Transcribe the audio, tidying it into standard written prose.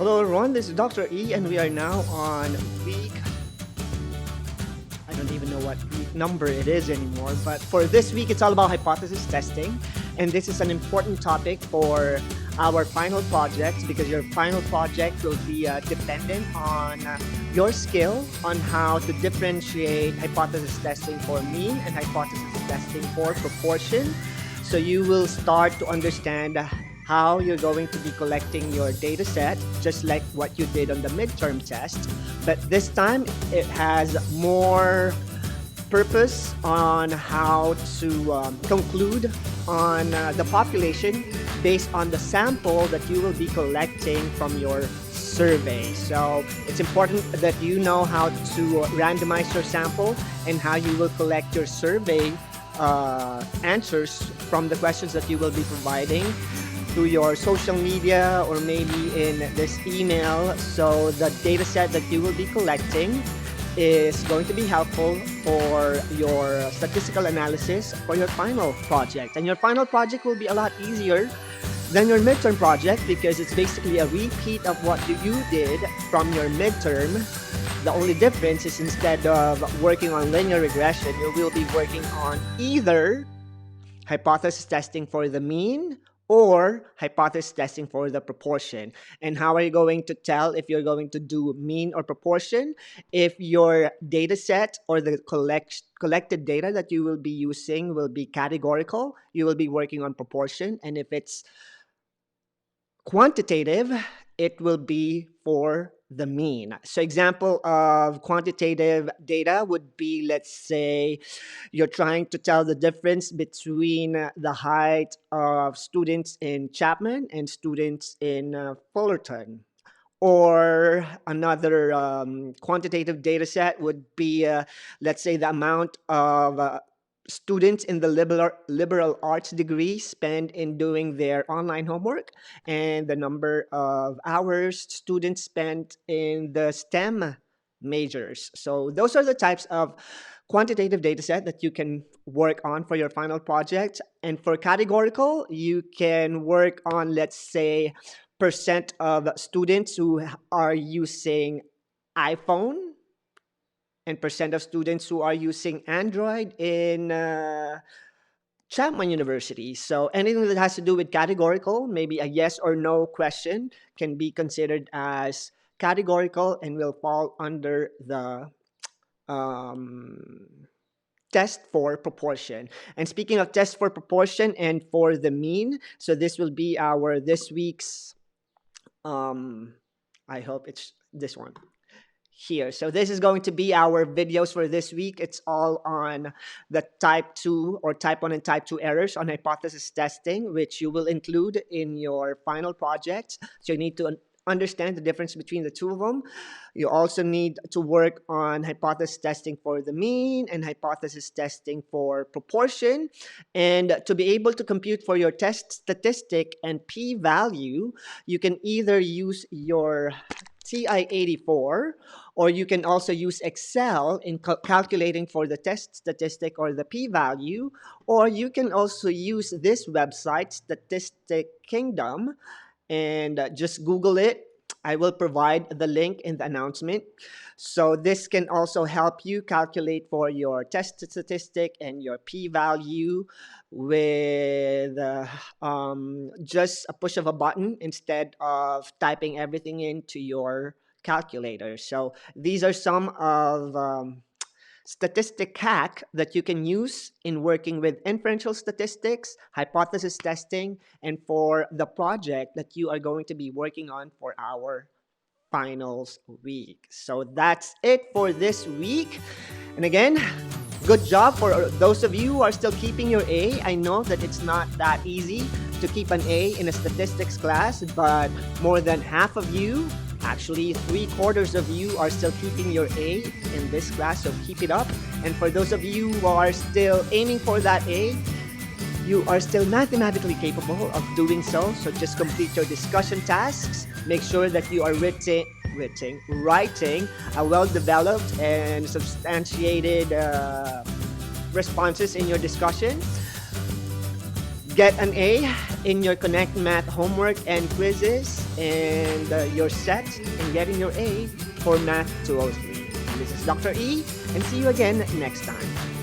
Hello everyone, this is Dr. E and we are now on week, I don't even know what week number it is anymore, but for this week it's all about hypothesis testing, and this is an important topic for our final project because your final project will be dependent on your skill on how to differentiate hypothesis testing for mean and hypothesis testing for proportion. So you will start to understand how you're going to be collecting your data set, just like what you did on the midterm test. But this time, it has more purpose on how to conclude on the population based on the sample that you will be collecting from your survey. So it's important that you know how to randomize your sample and how you will collect your survey answers from the questions that you will be providing through your social media or maybe in this email. So the data set that you will be collecting is going to be helpful for your statistical analysis for your final project. And your final project will be a lot easier than your midterm project because it's basically a repeat of what you did from your midterm. The only difference is instead of working on linear regression, you will be working on either hypothesis testing for the mean or hypothesis testing for the proportion. And how are you going to tell if you're going to do mean or proportion? If your data set or the collected data that you will be using will be categorical, you will be working on proportion. And if it's quantitative, it will be for the mean. So example of quantitative data would be, let's say, you're trying to tell the difference between the height of students in Chapman and students in Fullerton. Or another quantitative data set would be, let's say, the amount of students in the liberal arts degree spend in doing their online homework and the number of hours students spent in the STEM majors. So those are the types of quantitative data set that you can work on for your final project. And for categorical, you can work on, let's say, percent of students who are using iPhone and percent of students who are using Android in Chapman University. So anything that has to do with categorical, maybe a yes or no question, can be considered as categorical and will fall under the test for proportion. And speaking of test for proportion and for the mean, so this will be our this week's, I hope it's this one here. So this is going to be our videos for this week. It's all on the type 2 or type 1 and type 2 errors on hypothesis testing, which you will include in your final project. So you need to understand the difference between the two of them. You also need to work on hypothesis testing for the mean and hypothesis testing for proportion. And to be able to compute for your test statistic and p-value, you can either use your TI-84, or you can also use Excel in calculating for the test statistic or the p-value, or you can also use this website, Statistic Kingdom, and just Google it. I will provide the link in the announcement. So this can also help you calculate for your test statistic and your p-value with just a push of a button instead of typing everything into your calculator. So these are some of statistic hack that you can use in working with inferential statistics, hypothesis testing, and for the project that you are going to be working on for our finals week. So that's it for this week. And again, good job for those of you who are still keeping your A. I know that it's not that easy to keep an A in a statistics class, but more than half of you, actually 3/4 of you, are still keeping your A in this class, so keep it up. And for those of you who are still aiming for that A, you are still mathematically capable of doing so. So just complete your discussion tasks. Make sure that you are writing a well-developed and substantiated responses in your discussion. Get an A in your Connect Math homework and quizzes, and you're set in getting your A for Math 203. This is Dr. E, and see you again next time.